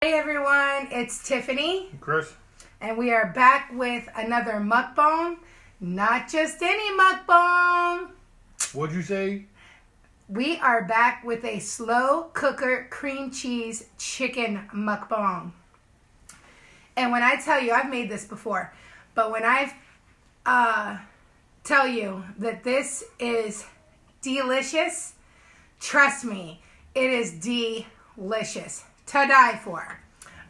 Hey everyone, it's Tiffany. Chris. And we are back with another mukbang. Not just any mukbang. What'd you say? We are back with a slow cooker cream cheese chicken mukbang. And when I tell you, I've made this before, but when I tell you that this is delicious, trust me, it is delicious. To die for.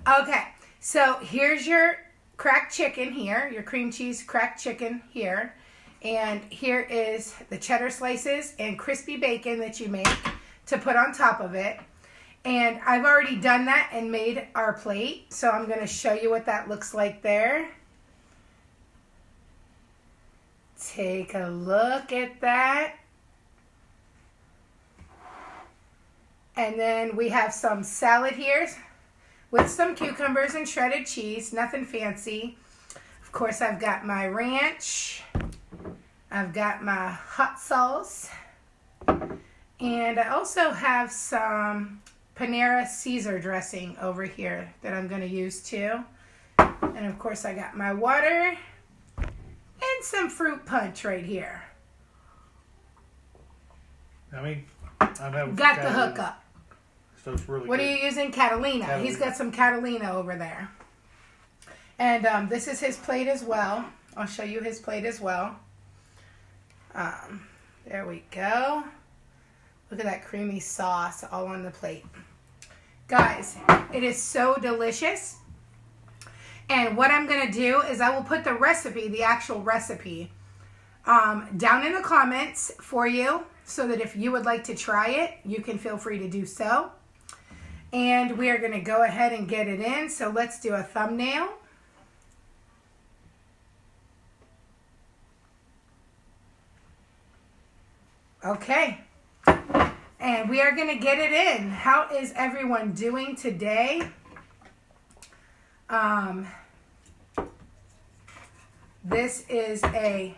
Okay, so here's your cracked chicken here, your cream cheese cracked chicken here. And here is the cheddar slices and crispy bacon that you make to put on top of it. And I've already done that and made our plate. So I'm going to show you what that looks like there. Take a look at that. And then we have some salad here with some cucumbers and shredded cheese. Nothing fancy. Of course, I've got my ranch. I've got my hot sauce. And I also have some Panera Caesar dressing over here that I'm going to use too. And of course, I got my water and some fruit punch right here. I'm having got the hookup. So it's really what good. are you using? Catalina. He's got some Catalina over there. And this is his plate as well. I'll show you his plate as well. There we go. Look at that creamy sauce all on the plate. Guys, it is so delicious. And what I'm going to do is I will put the recipe, the actual recipe, down in the comments for you so that if you would like to try it, you can feel free to do so. And we are going to go ahead and get it in. So let's do a thumbnail. Okay. And we are going to get it in. How is everyone doing today? This is a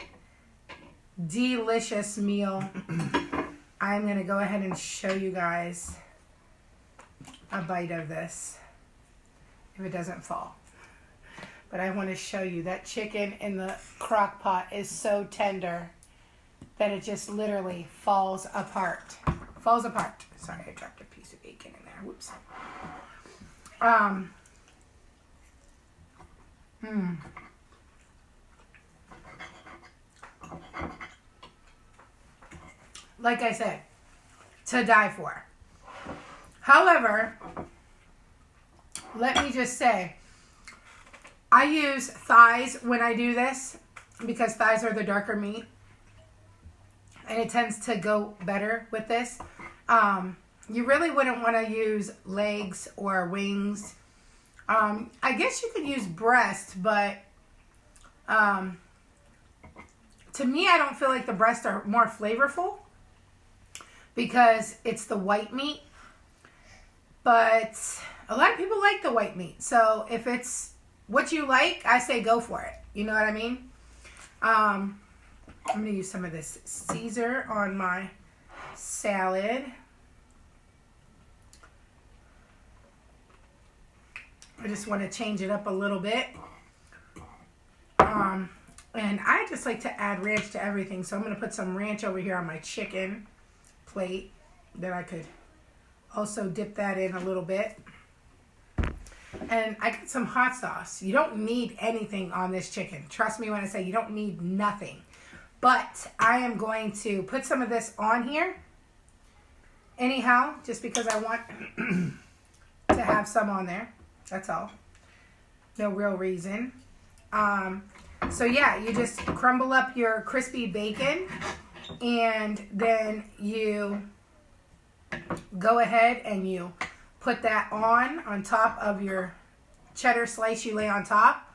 delicious meal. I'm going to go ahead and show you guys a bite of this if it doesn't fall. But I want to show you that chicken in the crock pot is so tender that it just literally falls apart. Falls apart. Sorry, I dropped a piece of bacon in there. Whoops. Like I said, to die for. However, let me just say, I use thighs when I do this because thighs are the darker meat. And it tends to go better with this. You really wouldn't want to use legs or wings. I guess you could use breast, but to me, I don't feel like the breasts are more flavorful because it's the white meat. But a lot of people like the white meat. So if it's what you like, I say go for it. You know what I mean? I'm going to use some of this Caesar on my salad. I just want to change it up a little bit. And I just like to add ranch to everything. So I'm going to put some ranch over here on my chicken plate that I could also dip that in a little bit. And I got some hot sauce. You don't need anything on this chicken. Trust me when I say you don't need nothing. But I am going to put some of this on here. Anyhow, just because I want to have some on there. That's all. No real reason. So yeah, you just crumble up your crispy bacon. And then you go ahead and you put that on top of your cheddar slice you lay on top.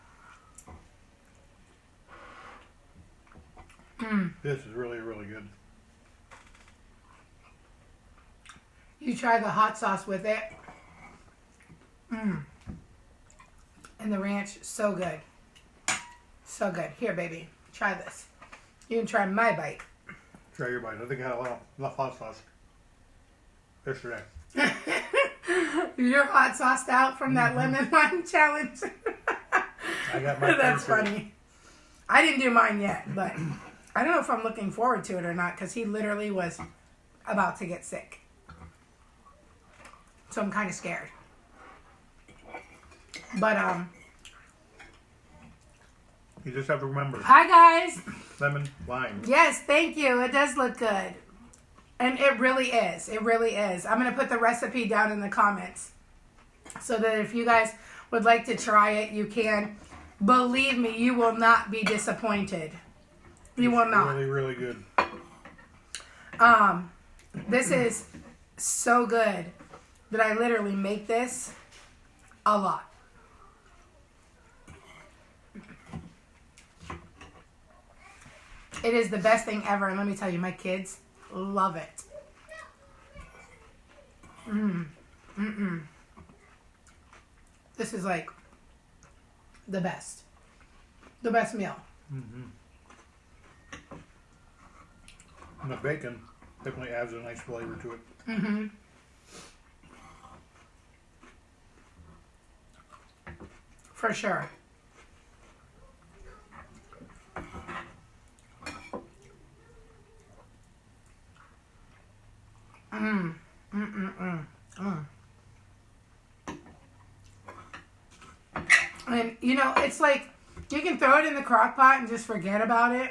This is really, really good. You try the hot sauce with it. And the ranch, so good. So good. Here, baby, try this. You can try my bite. Try your bite. I think I had a lot of hot sauce yesterday. You're hot sauced out from that lemon lime challenge. I got my That's first. funny. I didn't do mine yet, but I don't know if I'm looking forward to it or not because he literally was about to get sick. So I'm kind of scared. But, You just have to remember, hi guys. lemon, lime. Yes, thank you. It does look good. And it really is. It really is. I'm going to put the recipe down in the comments so that if you guys would like to try it, you can. Believe me, you will not be disappointed. You will not. Really, really good. This is so good that I literally make this a lot. It is the best thing ever, and let me tell you, my kids love it. This is like the best meal. And the bacon definitely adds a nice flavor to it. For sure. And you know, it's like you can throw it in the crock pot and just forget about it.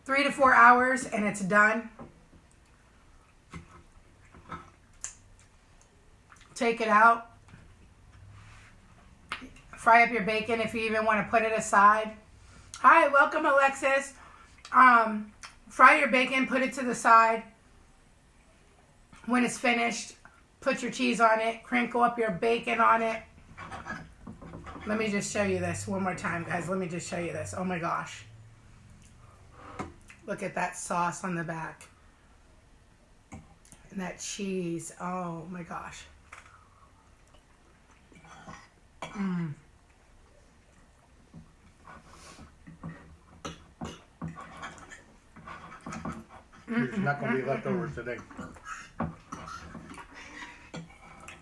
3 to 4 hours and it's done. Take it out. Fry up your bacon if you even want to put it aside. Hi, welcome Alexis. Fry your bacon, put it to the side. When it's finished, put your cheese on it, crinkle up your bacon on it. Let me just show you this one more time, guys. Let me just show you this. Oh my gosh. Look at that sauce on the back. And that cheese. Oh my gosh. There's not going to be leftovers today.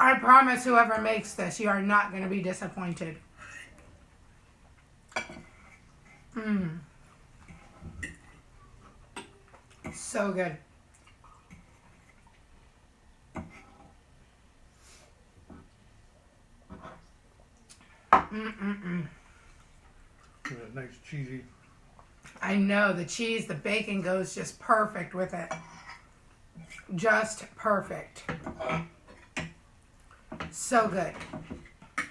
I promise whoever makes this, you are not going to be disappointed. So good. With a nice cheesy. I know, the cheese, the bacon goes just perfect with it. Just perfect. So good.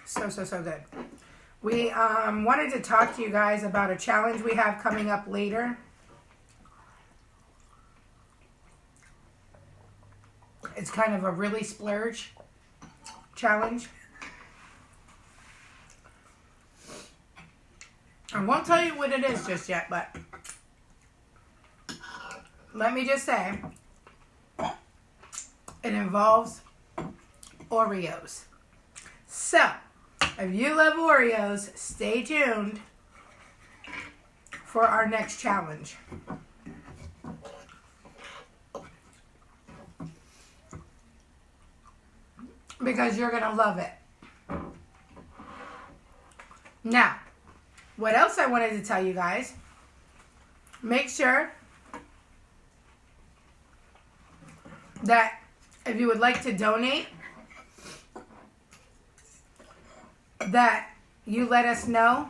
So good. We wanted to talk to you guys about a challenge we have coming up later. It's kind of a really splurge challenge. I won't tell you what it is just yet, but let me just say it involves Oreos. So, if you love Oreos, stay tuned for our next challenge. Because you're going to love it. Now, what else I wanted to tell you guys, make sure that if you would like to donate, that you let us know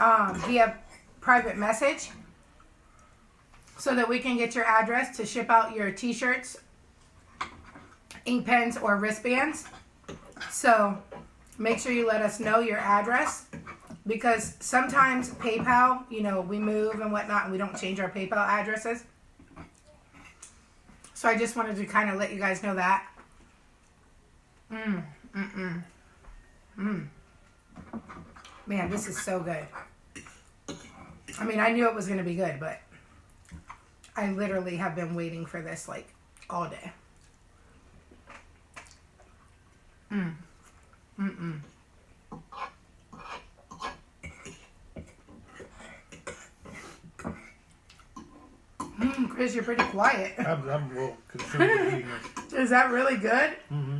via private message so that we can get your address to ship out your t-shirts, ink pens, or wristbands. So make sure you let us know your address, because sometimes PayPal, you know, we move and whatnot and we don't change our PayPal addresses. So I just wanted to kind of let you guys know that. Man, this is so good. I mean, I knew it was going to be good, but I literally have been waiting for this like all day. because you're pretty quiet. I'm a little consumed with eating it. Is that really good? Mm-hmm.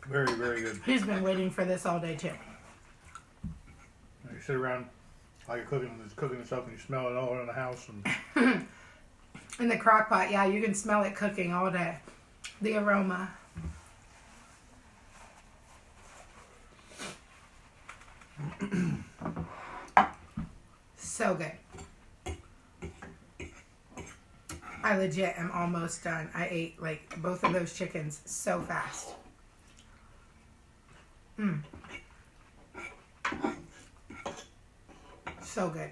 Very, very good. He's been waiting for this all day too. You sit around while you're cooking this up, and you smell it all around the house. And In the crock pot, yeah, you can smell it cooking all day. The aroma. So good. I legit am almost done. I ate like both of those chickens so fast. So good.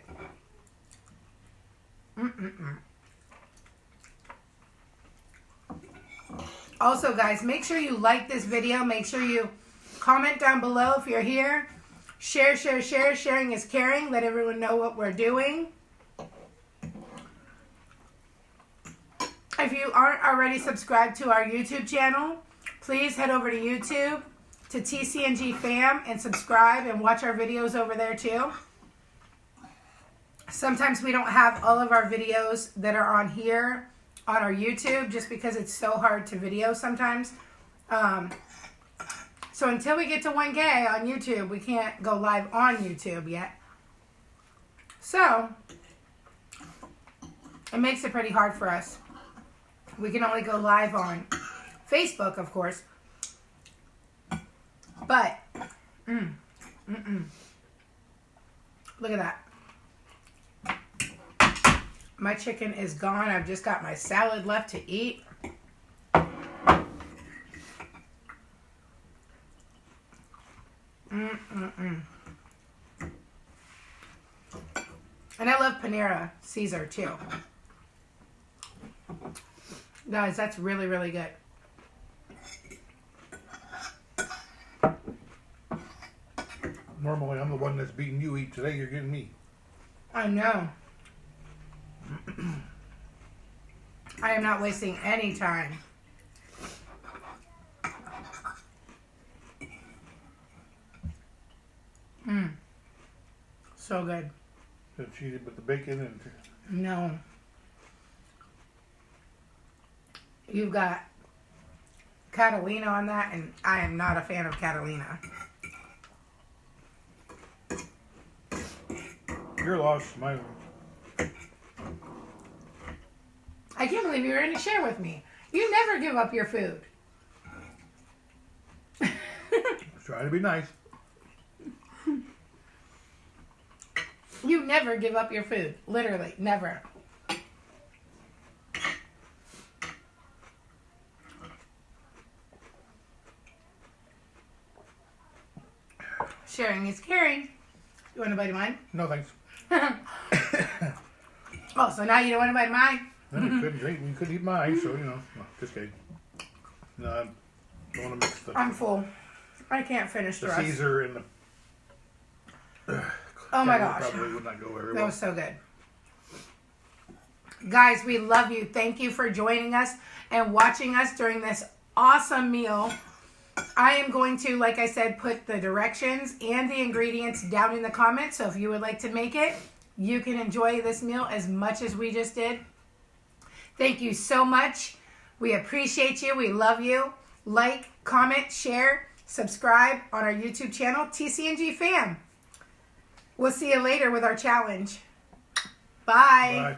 Also, guys, make sure you like this video. Make sure you comment down below if you're here. Share, share, share. Sharing is caring. Let everyone know what we're doing. If you aren't already subscribed to our YouTube channel, please head over to YouTube to TCNG Fam and subscribe and watch our videos over there too. Sometimes we don't have all of our videos that are on here on our YouTube just because it's so hard to video sometimes. So until we get to 1K on YouTube, we can't go live on YouTube yet. So it makes it pretty hard for us. We can only go live on Facebook, of course. But, look at that. My chicken is gone. I've just got my salad left to eat. And I love Panera Caesar too. Guys, that's really, really good. normally I'm the one that's beating you eat. Today you're getting me. I know. I am not wasting any time. So good. So cheated with the bacon and... No. You've got Catalina on that, and I am not a fan of Catalina. Your loss, my... I can't believe you were going to share with me. You never give up your food. Try to be nice. You never give up your food. Literally, never. Sharing is caring. You want to bite of mine? No, thanks. Oh, so now you don't want to bite mine? You couldn't eat mine, so, you know. No, just kidding. No, I don't want to mix the... I'm full. I can't finish the rest. Caesar and the... Oh my gosh. Probably would not go very well. That was so good. Guys, we love you. Thank you for joining us and watching us during this awesome meal. I am going to, like I said, put the directions and the ingredients down in the comments. So if you would like to make it, you can enjoy this meal as much as we just did. Thank you so much. We appreciate you. We love you. Like, comment, share, subscribe on our YouTube channel, TCNG Fam. We'll see you later with our challenge. Bye. Bye.